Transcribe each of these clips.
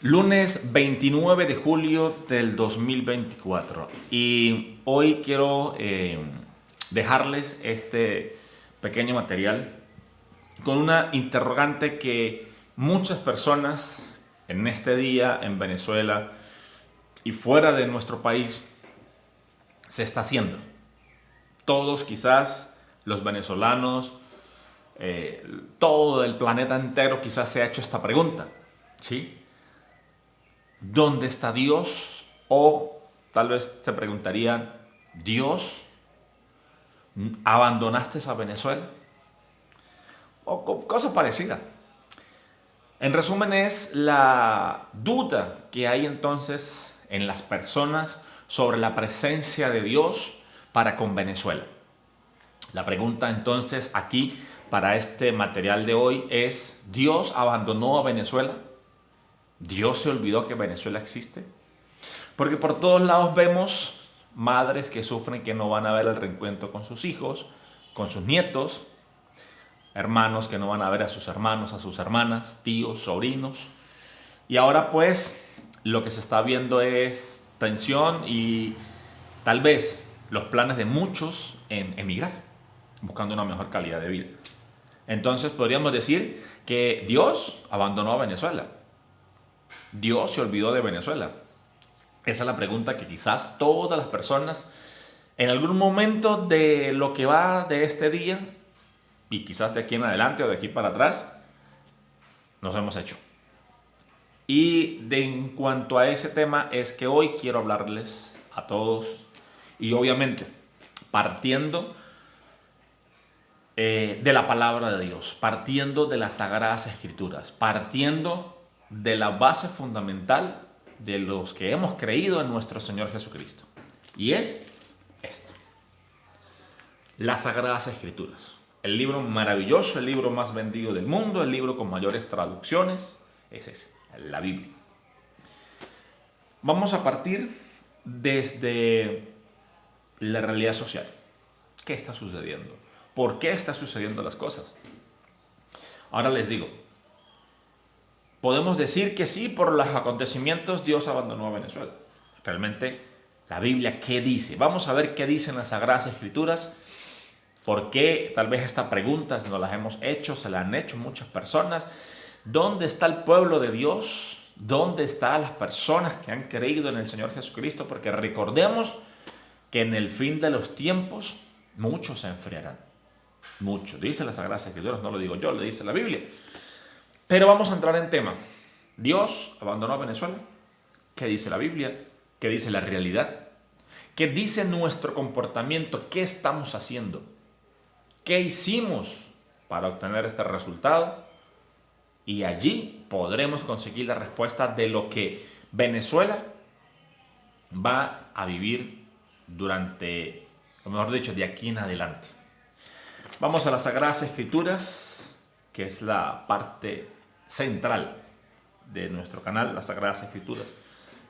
Lunes 29 de julio del 2024 y hoy quiero dejarles este pequeño material con una interrogante que muchas personas en este día en Venezuela y fuera de nuestro país se está haciendo. Todos quizás los venezolanos, todo el planeta entero quizás se ha hecho esta pregunta, ¿sí? ¿Dónde está Dios? O tal vez se preguntarían, ¿Dios, abandonaste a Venezuela? O cosa parecida. En resumen es la duda que hay entonces en las personas sobre la presencia de Dios para con Venezuela. La pregunta entonces aquí para este material de hoy es, ¿Dios abandonó a Venezuela? ¿Dios se olvidó que Venezuela existe? Porque por todos lados vemos madres que sufren que no van a ver el reencuentro con sus hijos, con sus nietos, hermanos que no van a ver a sus hermanos, a sus hermanas, tíos, sobrinos. Y ahora pues lo que se está viendo es tensión y tal vez los planes de muchos en emigrar, buscando una mejor calidad de vida. Entonces podríamos decir que Dios abandonó a Venezuela. Dios se olvidó de Venezuela. Esa es la pregunta que quizás todas las personas en algún momento de lo que va de este día y quizás de aquí en adelante o de aquí para atrás nos hemos hecho. En cuanto a ese tema es que hoy quiero hablarles a todos y obviamente partiendo de la palabra de Dios, partiendo de las Sagradas Escrituras, partiendo de la base fundamental de los que hemos creído en nuestro Señor Jesucristo. Y es esto, las Sagradas Escrituras. El libro maravilloso, el libro más vendido del mundo, el libro con mayores traducciones, es ese, la Biblia. Vamos a partir desde la realidad social. ¿Qué está sucediendo? ¿Por qué están sucediendo las cosas? Ahora les digo, podemos decir que sí, por los acontecimientos Dios abandonó a Venezuela. Realmente, la Biblia, ¿qué dice? Vamos a ver qué dicen las Sagradas Escrituras. ¿Por qué? Tal vez estas preguntas nos las hemos hecho, se las han hecho muchas personas. ¿Dónde está el pueblo de Dios? ¿Dónde están las personas que han creído en el Señor Jesucristo? Porque recordemos que en el fin de los tiempos muchos se enfriarán. Muchos. Dice las Sagradas Escrituras, no lo digo yo, lo dice la Biblia. Pero vamos a entrar en tema. ¿Dios abandonó a Venezuela? ¿Qué dice la Biblia? ¿Qué dice la realidad? ¿Qué dice nuestro comportamiento? ¿Qué estamos haciendo? ¿Qué hicimos para obtener este resultado? Y allí podremos conseguir la respuesta de lo que Venezuela va a vivir durante, o mejor dicho, de aquí en adelante. Vamos a las Sagradas Escrituras, que es la parte central de nuestro canal, las Sagradas Escrituras.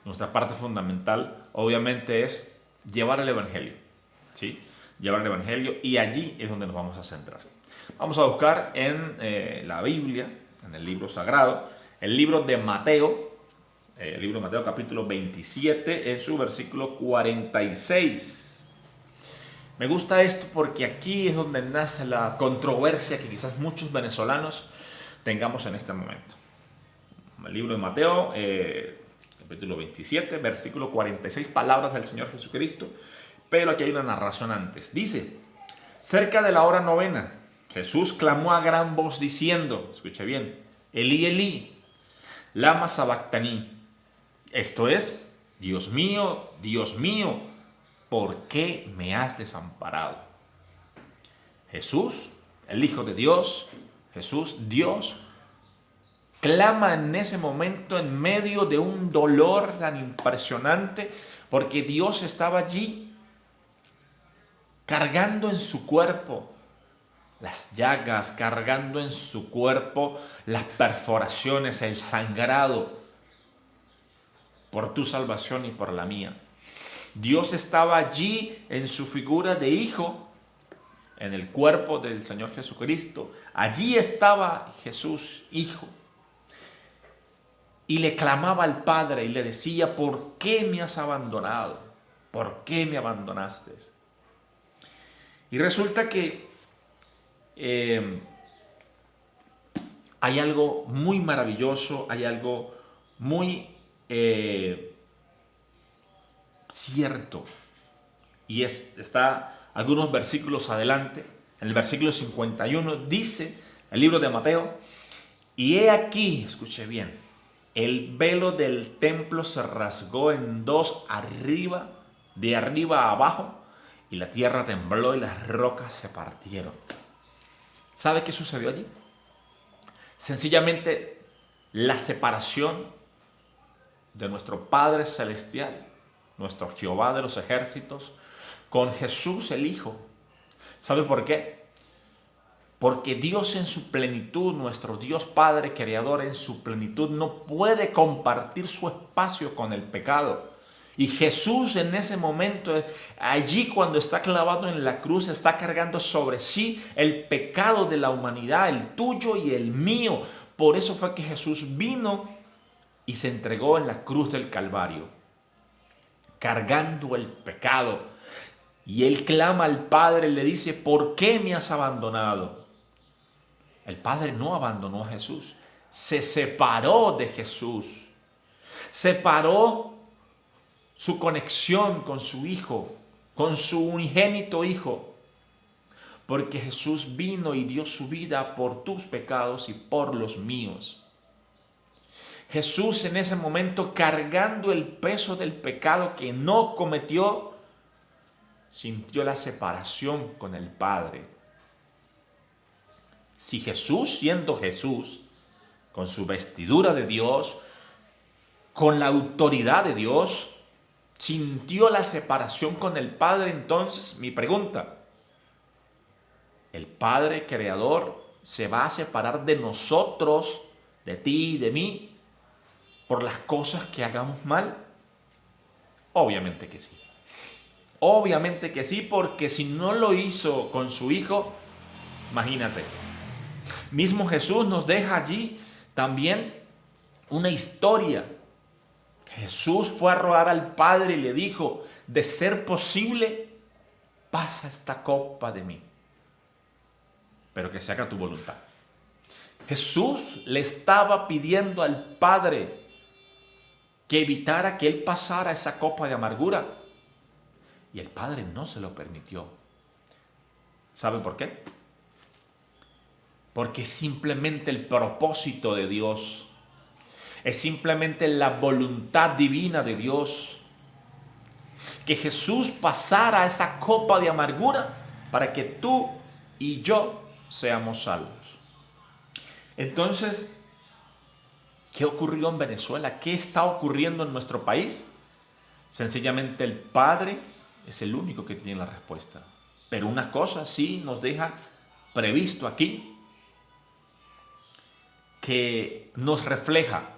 Nuestra parte fundamental, obviamente, es llevar el Evangelio, ¿sí? Llevar el Evangelio, y allí es donde nos vamos a centrar. Vamos a buscar en la Biblia, en el libro sagrado, el libro de Mateo, capítulo 27, en su versículo 46. Me gusta esto porque aquí es donde nace la controversia que quizás muchos venezolanos tengamos en este momento. El libro de Mateo, capítulo 27, versículo 46, palabras del Señor Jesucristo, pero aquí hay una narración antes. Dice, cerca de la hora novena, Jesús clamó a gran voz diciendo, escuche bien, Elí, Elí, lama sabactaní. Esto es, Dios mío, ¿por qué me has desamparado? Jesús, el Hijo de Dios, Jesús, Dios, clama en ese momento en medio de un dolor tan impresionante porque Dios estaba allí cargando en su cuerpo las llagas, cargando en su cuerpo las perforaciones, el sangrado por tu salvación y por la mía. Dios estaba allí en su figura de hijo, en el cuerpo del Señor Jesucristo. Allí estaba Jesús, hijo. y le clamaba al Padre y le decía, ¿por qué me has abandonado? ¿Por qué me abandonaste? Y resulta que hay algo muy maravilloso, hay algo muy cierto. Y está algunos versículos adelante. En el versículo 51 dice el libro de Mateo, y he aquí, escuche bien, el velo del templo se rasgó en dos arriba, de arriba a abajo, y la tierra tembló y las rocas se partieron. ¿Sabe qué sucedió allí? Sencillamente la separación de nuestro Padre Celestial, nuestro Jehová de los ejércitos, con Jesús el Hijo. ¿Sabe por qué? Porque Dios en su plenitud, nuestro Dios Padre Creador en su plenitud, no puede compartir su espacio con el pecado. Y Jesús en ese momento, allí cuando está clavado en la cruz, está cargando sobre sí el pecado de la humanidad, el tuyo y el mío. Por eso fue que Jesús vino y se entregó en la cruz del Calvario, cargando el pecado. Y él clama al Padre y le dice, ¿por qué me has abandonado? El Padre no abandonó a Jesús, se separó de Jesús, separó su conexión con su Hijo, con su unigénito Hijo, porque Jesús vino y dio su vida por tus pecados y por los míos. Jesús en ese momento, cargando el peso del pecado que no cometió, sintió la separación con el Padre. Si Jesús, siendo Jesús, con su vestidura de Dios, con la autoridad de Dios, sintió la separación con el Padre, entonces mi pregunta, ¿el Padre Creador se va a separar de nosotros, de ti y de mí, por las cosas que hagamos mal? Obviamente que sí. Obviamente que sí, porque si no lo hizo con su Hijo, imagínate. Mismo Jesús nos deja allí también una historia. Jesús fue a rogar al Padre y le dijo, de ser posible, pasa esta copa de mí, pero que se haga tu voluntad. Jesús le estaba pidiendo al Padre que evitara que él pasara esa copa de amargura. Y el Padre no se lo permitió. ¿Sabe por qué? Porque es simplemente el propósito de Dios. Es simplemente la voluntad divina de Dios. Que Jesús pasara esa copa de amargura para que tú y yo seamos salvos. Entonces, ¿qué ocurrió en Venezuela? ¿Qué está ocurriendo en nuestro país? Sencillamente el Padre es el único que tiene la respuesta. Pero una cosa sí nos deja previsto aquí, que nos refleja,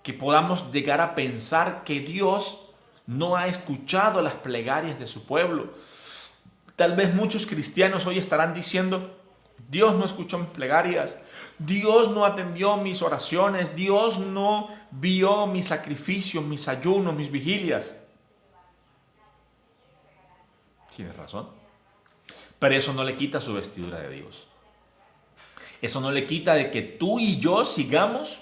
que podamos llegar a pensar que Dios no ha escuchado las plegarias de su pueblo. Tal vez muchos cristianos hoy estarán diciendo, Dios no escuchó mis plegarias, Dios no atendió mis oraciones, Dios no vio mis sacrificios, mis ayunos, mis vigilias. Tienes razón. Pero eso no le quita su vestidura de Dios. Eso no le quita de que tú y yo sigamos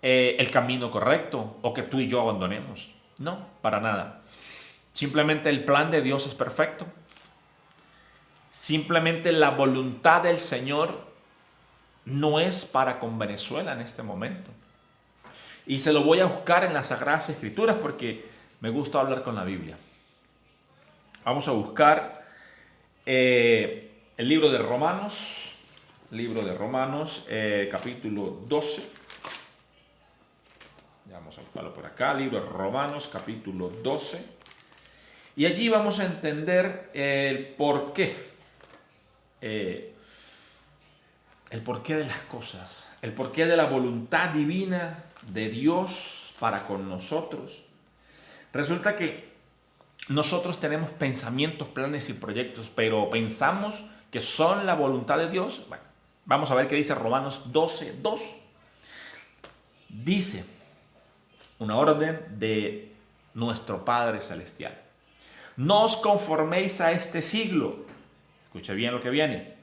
el camino correcto o que tú y yo abandonemos. No, para nada. Simplemente el plan de Dios es perfecto. Simplemente la voluntad del Señor no es para con Venezuela en este momento. Y se lo voy a buscar en las Sagradas Escrituras porque me gusta hablar con la Biblia. Vamos a buscar el libro de Romanos, capítulo 12. Ya vamos a buscarlo por acá, libro de Romanos, capítulo 12. Y allí vamos a entender el porqué de las cosas, el porqué de la voluntad divina de Dios para con nosotros. Resulta que nosotros tenemos pensamientos, planes y proyectos, pero pensamos que son la voluntad de Dios. Bueno, vamos a ver qué dice Romanos 12:2. Dice una orden de nuestro Padre Celestial. No os conforméis a este siglo. Escuche bien lo que viene.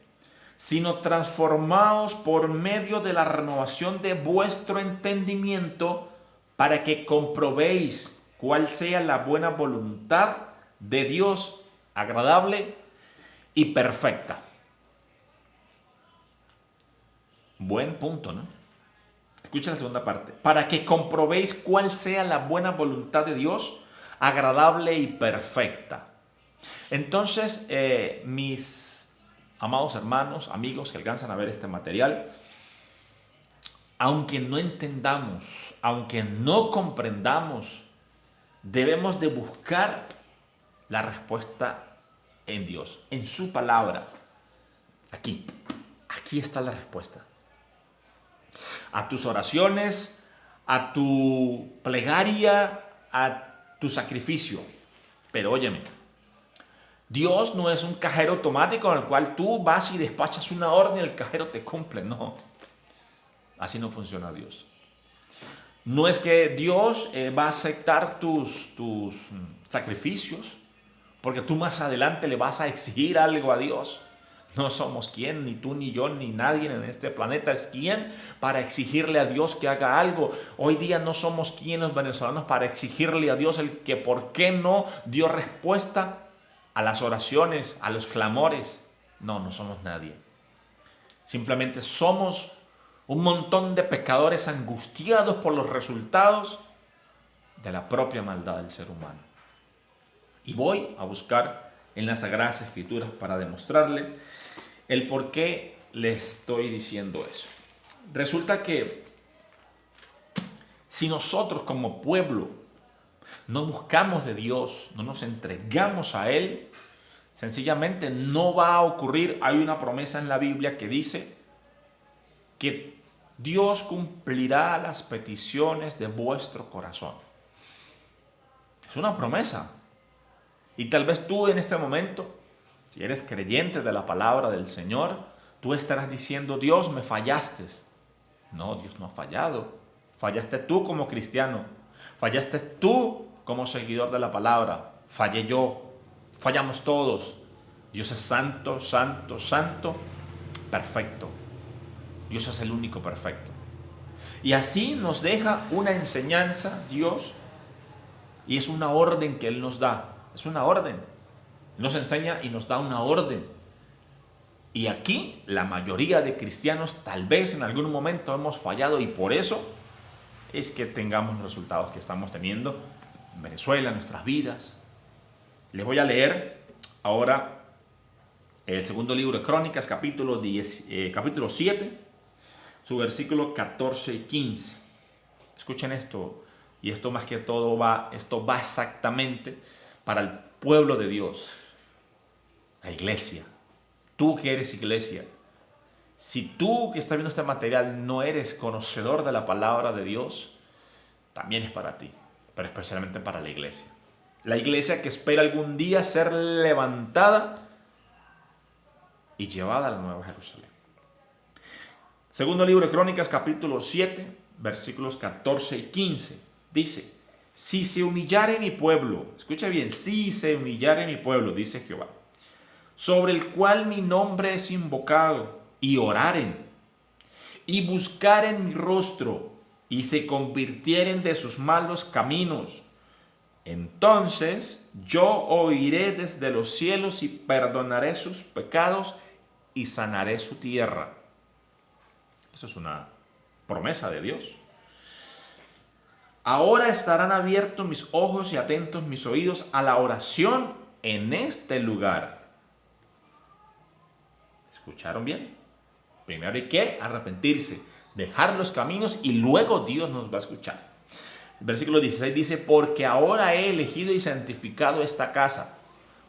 Sino transformaos por medio de la renovación de vuestro entendimiento para que comprobéis cuál sea la buena voluntad de Dios, agradable y perfecta. Buen punto, ¿no? Escucha la segunda parte. Para que comprobéis cuál sea la buena voluntad de Dios, agradable y perfecta. Entonces, mis amados hermanos, amigos que alcanzan a ver este material, aunque no entendamos, aunque no comprendamos, debemos de buscar la respuesta en Dios, en su palabra. Aquí está la respuesta. A tus oraciones, a tu plegaria, a tu sacrificio. Pero óyeme, Dios no es un cajero automático en el cual tú vas y despachas una orden y el cajero te cumple. No, así no funciona Dios. No es que Dios va a aceptar tus sacrificios porque tú más adelante le vas a exigir algo a Dios. No somos quien, ni tú, ni yo, ni nadie en este planeta es quien para exigirle a Dios que haga algo. Hoy día no somos quien los venezolanos para exigirle a Dios el que por qué no dio respuesta a las oraciones, a los clamores. No, no somos nadie. Simplemente somos un montón de pecadores angustiados por los resultados de la propia maldad del ser humano. Y voy a buscar en las Sagradas Escrituras para demostrarle el por qué le estoy diciendo eso. Resulta que si nosotros como pueblo no buscamos de Dios, no nos entregamos a Él, sencillamente no va a ocurrir. Hay una promesa en la Biblia que dice que Dios cumplirá las peticiones de vuestro corazón. Es una promesa. Y tal vez tú en este momento, si eres creyente de la palabra del Señor, tú estarás diciendo: Dios, me fallaste. No, Dios no ha fallado. Fallaste tú como cristiano. Fallaste tú como seguidor de la palabra. Fallé yo. Fallamos todos. Dios es santo, santo, santo, perfecto. Dios es el único perfecto. Y así nos deja una enseñanza Dios, y es una orden que Él nos da. Es una orden. Nos enseña y nos da una orden. Y aquí la mayoría de cristianos tal vez en algún momento hemos fallado, y por eso es que tengamos los resultados que estamos teniendo en Venezuela, en nuestras vidas. Les voy a leer ahora el segundo libro de Crónicas, capítulo 7, su versículo 14 y 15. Escuchen esto, y esto más que todo va exactamente para el pueblo de Dios, la iglesia. Tú que eres iglesia, si tú que estás viendo este material no eres conocedor de la palabra de Dios, también es para ti, pero especialmente para la iglesia. La iglesia que espera algún día ser levantada y llevada a la Nueva Jerusalén. Segundo libro de Crónicas, capítulo 7, versículos 14 y 15. Dice: si se humillare mi pueblo, escucha bien, si se humillare mi pueblo, dice Jehová, sobre el cual mi nombre es invocado, y oraren, y buscaren mi rostro, y se convirtieren de sus malos caminos, entonces yo oiré desde los cielos y perdonaré sus pecados y sanaré su tierra. Eso es una promesa de Dios. Ahora estarán abiertos mis ojos y atentos mis oídos a la oración en este lugar. ¿Escucharon bien? Primero hay que arrepentirse, dejar los caminos, y luego Dios nos va a escuchar. El versículo 16 dice: porque ahora he elegido y santificado esta casa,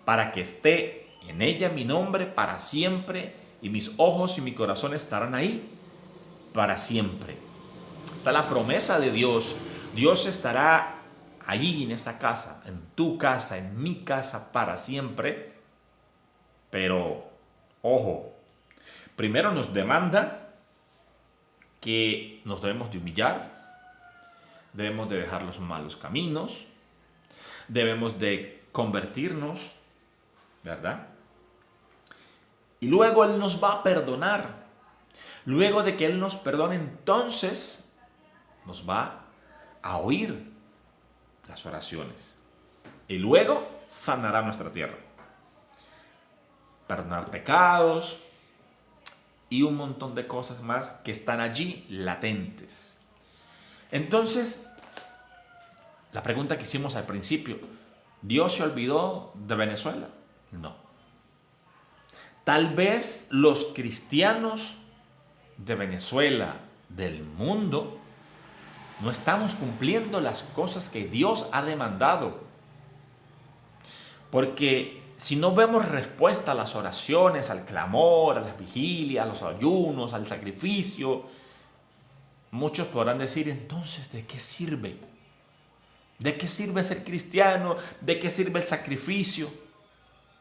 para que esté en ella mi nombre para siempre, y mis ojos y mi corazón estarán ahí para siempre. Está la promesa de Dios. Dios estará allí en esta casa, en tu casa, en mi casa para siempre. Pero, ojo, primero nos demanda que nos debemos de humillar, debemos de dejar los malos caminos, debemos de convertirnos, ¿verdad? Y luego Él nos va a perdonar. Luego de que Él nos perdone, entonces nos va a oír las oraciones. Y luego sanará nuestra tierra. Perdonar pecados y un montón de cosas más que están allí latentes. Entonces, la pregunta que hicimos al principio, ¿Dios se olvidó de Venezuela? No. Tal vez los cristianos de Venezuela, del mundo, no estamos cumpliendo las cosas que Dios ha demandado. Porque si no vemos respuesta a las oraciones, al clamor, a las vigilias, a los ayunos, al sacrificio, muchos podrán decir, entonces, ¿de qué sirve? ¿De qué sirve ser cristiano? ¿De qué sirve el sacrificio?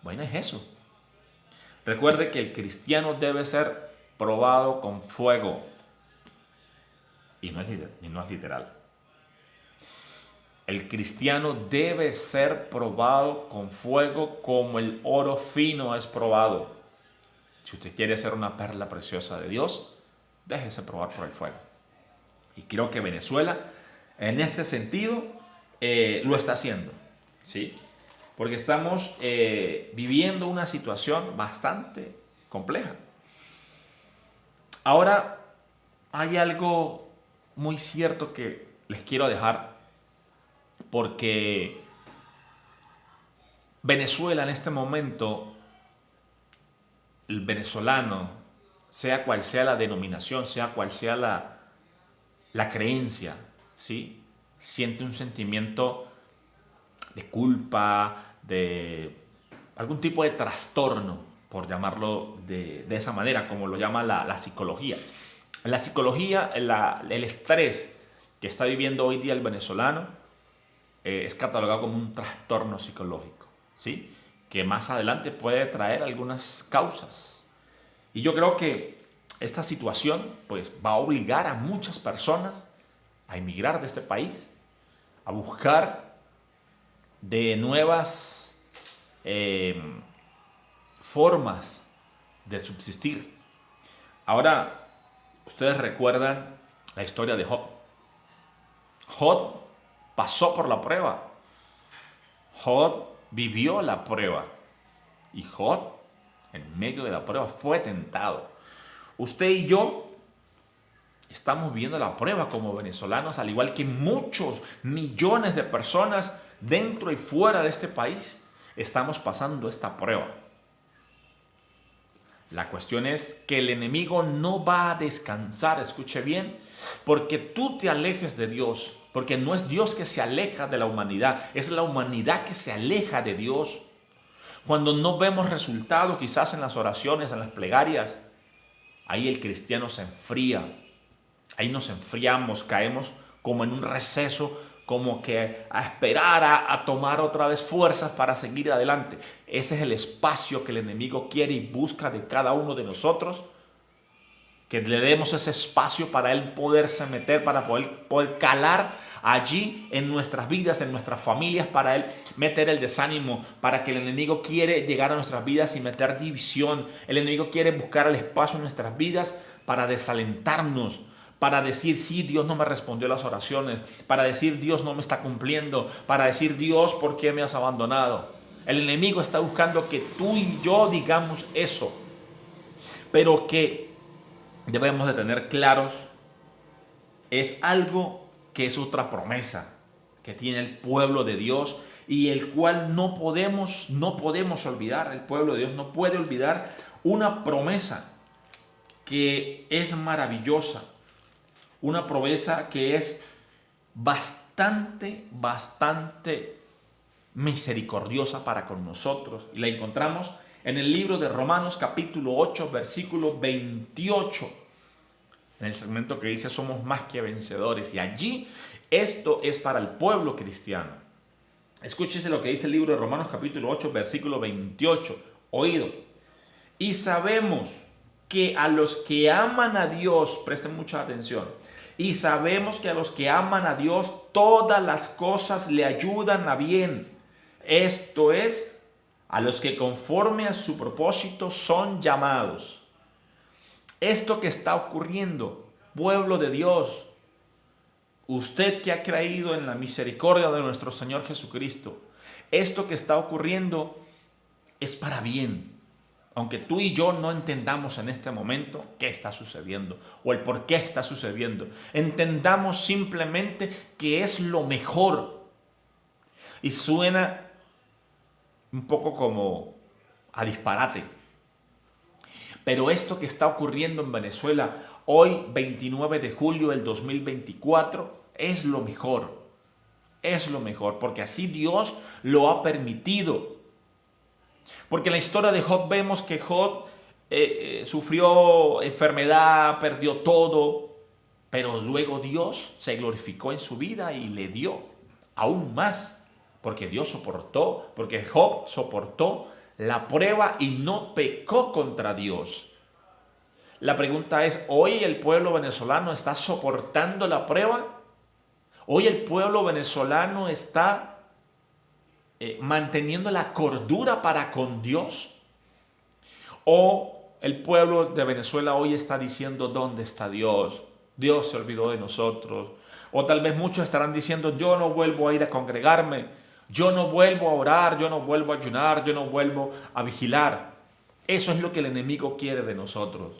Bueno, es eso. Recuerde que el cristiano debe ser probado con fuego. Y no es literal. El cristiano debe ser probado con fuego como el oro fino es probado. Si usted quiere ser una perla preciosa de Dios, déjese probar por el fuego. Y creo que Venezuela, en este sentido, lo está haciendo, ¿sí? Porque estamos viviendo una situación bastante compleja. Ahora, hay algo muy cierto que les quiero dejar, porque Venezuela en este momento, el venezolano, sea cual sea la denominación, sea cual sea la creencia, ¿sí? Siente un sentimiento de culpa, de algún tipo de trastorno, por llamarlo de esa manera, como lo llama la psicología. En la psicología, el estrés que está viviendo hoy día el venezolano es catalogado como un trastorno psicológico, ¿sí? Que más adelante puede traer algunas causas. Y yo creo que esta situación pues, va a obligar a muchas personas a emigrar de este país, a buscar de nuevas formas de subsistir. Ahora, ustedes recuerdan la historia de Job. Job pasó por la prueba. Job vivió la prueba. Y Job, en medio de la prueba, fue tentado. Usted y yo estamos viviendo la prueba como venezolanos, al igual que muchos millones de personas dentro y fuera de este país. Estamos pasando esta prueba. La cuestión es que el enemigo no va a descansar, escuche bien, porque tú te alejes de Dios, porque no es Dios que se aleja de la humanidad, es la humanidad que se aleja de Dios. Cuando no vemos resultados, quizás en las oraciones, en las plegarias, ahí el cristiano se enfría, ahí nos enfriamos, caemos como en un receso, como que a esperar a tomar otra vez fuerzas para seguir adelante. Ese es el espacio que el enemigo quiere y busca de cada uno de nosotros, que le demos ese espacio para él poderse meter, para poder calar allí en nuestras vidas, en nuestras familias, para él meter el desánimo, para que el enemigo quiere llegar a nuestras vidas y meter división. El enemigo quiere buscar el espacio en nuestras vidas para desalentarnos, para decir, sí, Dios no me respondió las oraciones, para decir, Dios no me está cumpliendo, para decir, Dios, ¿por qué me has abandonado? El enemigo está buscando que tú y yo digamos eso, pero que debemos de tener claros, es algo que es otra promesa que tiene el pueblo de Dios y el cual no podemos olvidar. El pueblo de Dios no puede olvidar una promesa que es maravillosa, una promesa que es bastante misericordiosa para con nosotros. Y la encontramos en el libro de Romanos capítulo 8, versículo 28. En el segmento que dice somos más que vencedores. Y allí esto es para el pueblo cristiano. Escúchese lo que dice el libro de Romanos capítulo 8, versículo 28. Oído. Y sabemos que a los que aman a Dios, presten mucha atención, Y sabemos que a los que aman a Dios, todas las cosas le ayudan a bien. Esto es, a los que conforme a su propósito son llamados. Esto que está ocurriendo, pueblo de Dios, usted que ha creído en la misericordia de nuestro Señor Jesucristo, esto que está ocurriendo es para bien. Aunque tú y yo no entendamos en este momento qué está sucediendo o el por qué está sucediendo, entendamos simplemente que es lo mejor. Y suena un poco como a disparate. Pero esto que está ocurriendo en Venezuela hoy, 29 de julio del 2024, es lo mejor. Es lo mejor, porque así Dios lo ha permitido. Porque en la historia de Job vemos que Job sufrió enfermedad, perdió todo, pero luego Dios se glorificó en su vida y le dio aún más, porque Dios soportó, porque Job soportó la prueba y no pecó contra Dios. La pregunta es, ¿hoy el pueblo venezolano está soportando la prueba? ¿Hoy el pueblo venezolano está manteniendo la cordura para con Dios? ¿O el pueblo de Venezuela hoy está diciendo, ¿dónde está Dios? Dios se olvidó de nosotros. O tal vez muchos estarán diciendo, yo no vuelvo a ir a congregarme, yo no vuelvo a orar, yo no vuelvo a ayunar, yo no vuelvo a vigilar. Eso es lo que el enemigo quiere de nosotros.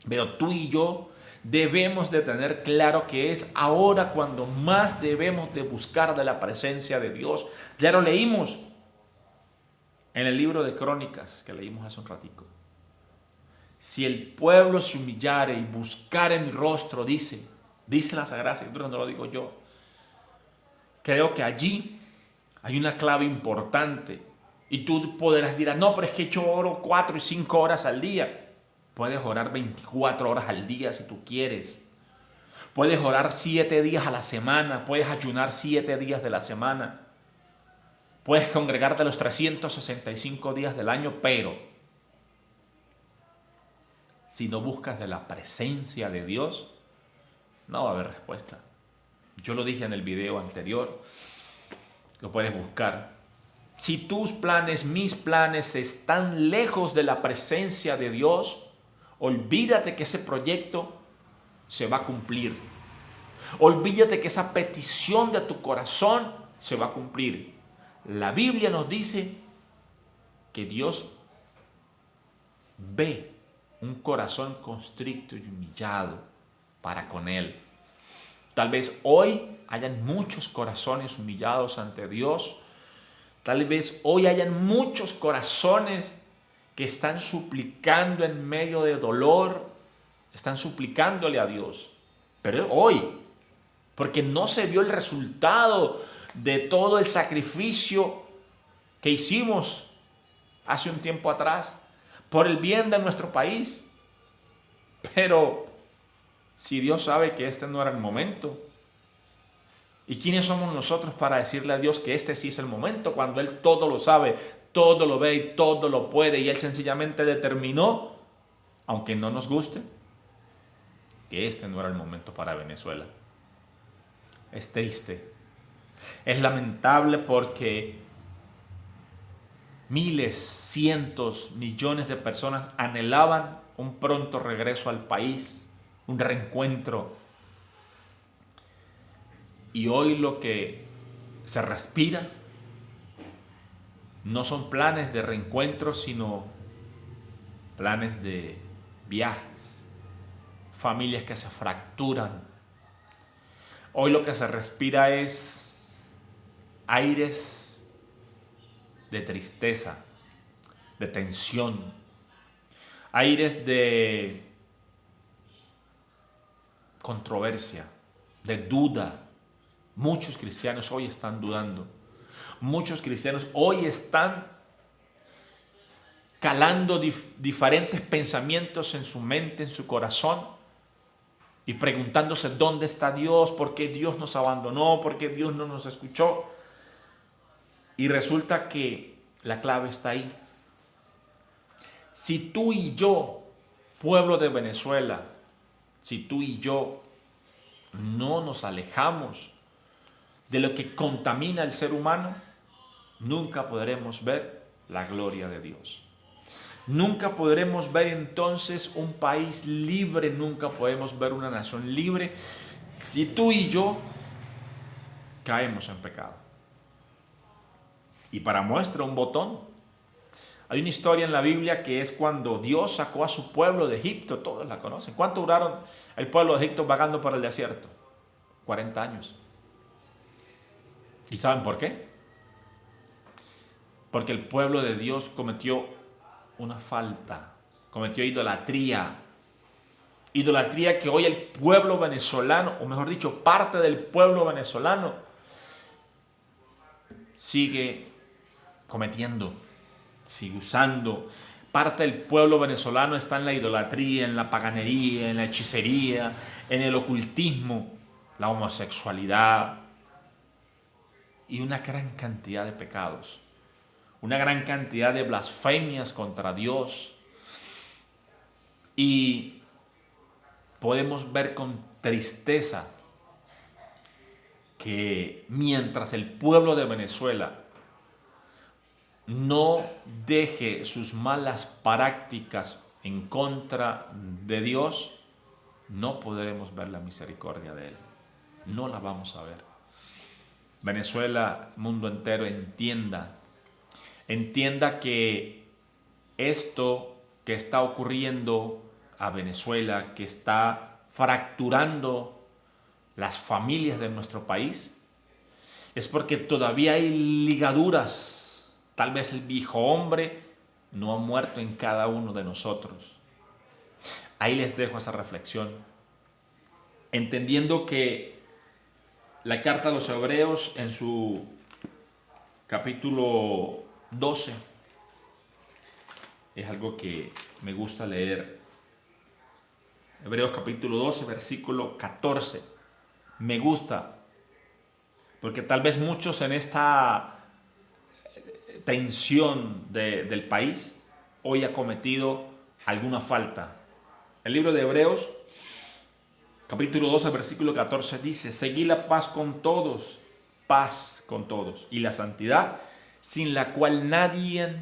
Pero tú y yo debemos de tener claro que es ahora cuando más debemos de buscar de la presencia de Dios. Ya lo leímos en el libro de Crónicas que leímos hace un ratico. Si el pueblo se humillare y buscare mi rostro, dice la Sagrada Escritura, no lo digo yo. Creo que allí hay una clave importante. Y tú podrás decir, no, pero es que yo oro 4 y 5 horas al día. Puedes orar 24 horas al día si tú quieres. Puedes orar 7 días a la semana. Puedes ayunar 7 días de la semana. Puedes congregarte los 365 días del año, pero si no buscas de la presencia de Dios, no va a haber respuesta. Yo lo dije en el video anterior, lo puedes buscar. Si tus planes, mis planes están lejos de la presencia de Dios, olvídate que ese proyecto se va a cumplir. Olvídate que esa petición de tu corazón se va a cumplir. La Biblia nos dice que Dios ve un corazón constricto y humillado para con Él. Tal vez hoy hayan muchos corazones humillados ante Dios. Tal vez hoy hayan muchos corazones que están suplicando en medio de dolor, están suplicándole a Dios. Pero hoy, porque no se vio el resultado de todo el sacrificio que hicimos hace un tiempo atrás por el bien de nuestro país. Pero si Dios sabe que este no era el momento, ¿y quiénes somos nosotros para decirle a Dios que este sí es el momento cuando Él todo lo sabe, todo lo ve y todo lo puede, y Él sencillamente determinó, aunque no nos guste, que este no era el momento para Venezuela? Es triste, es lamentable porque miles, cientos, millones de personas anhelaban un pronto regreso al país, un reencuentro. Y hoy lo que se respira no son planes de reencuentro, sino planes de viajes, familias que se fracturan. Hoy lo que se respira es aires de tristeza, de tensión, aires de controversia, de duda. Muchos cristianos hoy están dudando. Muchos cristianos hoy están calando diferentes pensamientos en su mente, en su corazón, y preguntándose dónde está Dios, por qué Dios nos abandonó, por qué Dios no nos escuchó. Y resulta que la clave está ahí. Si tú y yo, pueblo de Venezuela, si tú y yo no nos alejamos de lo que contamina al ser humano, nunca podremos ver la gloria de Dios. Nunca podremos ver entonces un país libre, nunca podemos ver una nación libre si tú y yo caemos en pecado. Y para muestra un botón, hay una historia en la Biblia que es cuando Dios sacó a su pueblo de Egipto, todos la conocen. ¿Cuánto duraron el pueblo de Egipto vagando por el desierto? 40 años. ¿Y saben por qué? Porque el pueblo de Dios cometió una falta, cometió idolatría. Idolatría que hoy el pueblo venezolano, o mejor dicho, parte del pueblo venezolano, sigue cometiendo, sigue usando. Parte del pueblo venezolano está en la idolatría, en la paganería, en la hechicería, en el ocultismo, la homosexualidad y una gran cantidad de pecados, una gran cantidad de blasfemias contra Dios. Y podemos ver con tristeza que mientras el pueblo de Venezuela no deje sus malas prácticas en contra de Dios, no podremos ver la misericordia de Él. No la vamos a ver. Venezuela, mundo entero, entienda que esto que está ocurriendo a Venezuela, que está fracturando las familias de nuestro país, es porque todavía hay ligaduras. Tal vez el viejo hombre no ha muerto en cada uno de nosotros. Ahí les dejo esa reflexión, entendiendo que la carta a los Hebreos en su capítulo 12 es algo que me gusta leer. Hebreos capítulo 12, versículo 14. Me gusta, porque tal vez muchos en esta tensión del país hoy ha cometido alguna falta. El libro de Hebreos, capítulo 12, versículo 14 dice: seguid la paz con todos, y la santidad, sin la cual nadie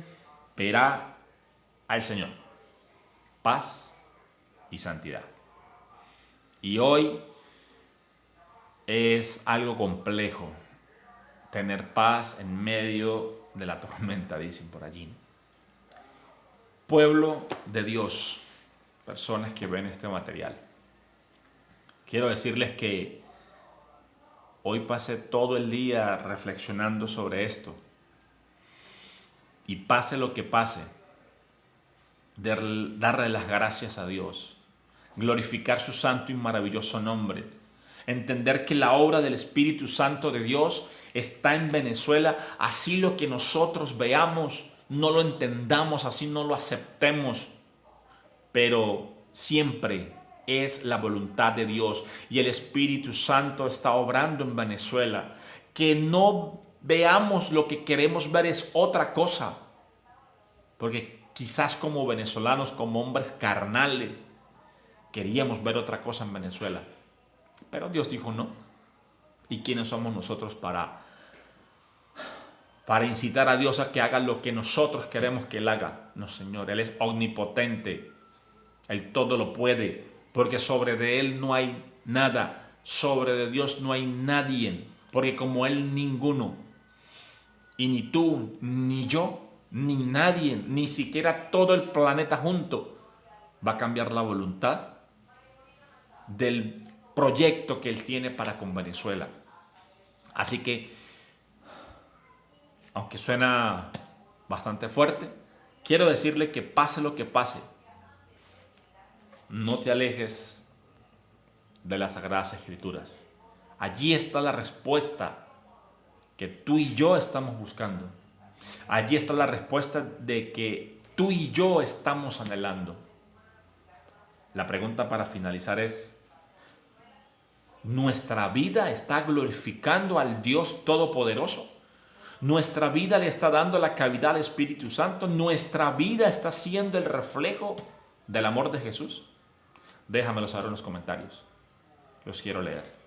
verá al Señor. Paz y santidad. Y hoy es algo complejo tener paz en medio de la tormenta, dicen por allí. Pueblo de Dios, personas que ven este material, quiero decirles que hoy pasé todo el día reflexionando sobre esto. Y pase lo que pase, darle las gracias a Dios, glorificar su santo y maravilloso nombre, entender que la obra del Espíritu Santo de Dios está en Venezuela, así lo que nosotros veamos, no lo entendamos, así no lo aceptemos, pero siempre es la voluntad de Dios y el Espíritu Santo está obrando en Venezuela. Que no veamos lo que queremos ver es otra cosa, porque quizás como venezolanos, como hombres carnales, queríamos ver otra cosa en Venezuela, pero Dios dijo no. ¿Y quiénes somos nosotros para incitar a Dios a que haga lo que nosotros queremos que Él haga? No, Señor, Él es omnipotente, Él todo lo puede, porque sobre de Él no hay nada, sobre de Dios no hay nadie, porque como Él ninguno, y ni tú, ni yo, ni nadie, ni siquiera todo el planeta junto, va a cambiar la voluntad del proyecto que Él tiene para con Venezuela. Así que, aunque suena bastante fuerte, quiero decirle que pase lo que pase, no te alejes de las Sagradas Escrituras. Allí está la respuesta que tú y yo estamos buscando. Allí está la respuesta de que tú y yo estamos anhelando. La pregunta para finalizar es: ¿nuestra vida está glorificando al Dios Todopoderoso? ¿Nuestra vida le está dando la cavidad al Espíritu Santo? ¿Nuestra vida está siendo el reflejo del amor de Jesús? Déjamelo saber en los comentarios. Los quiero leer.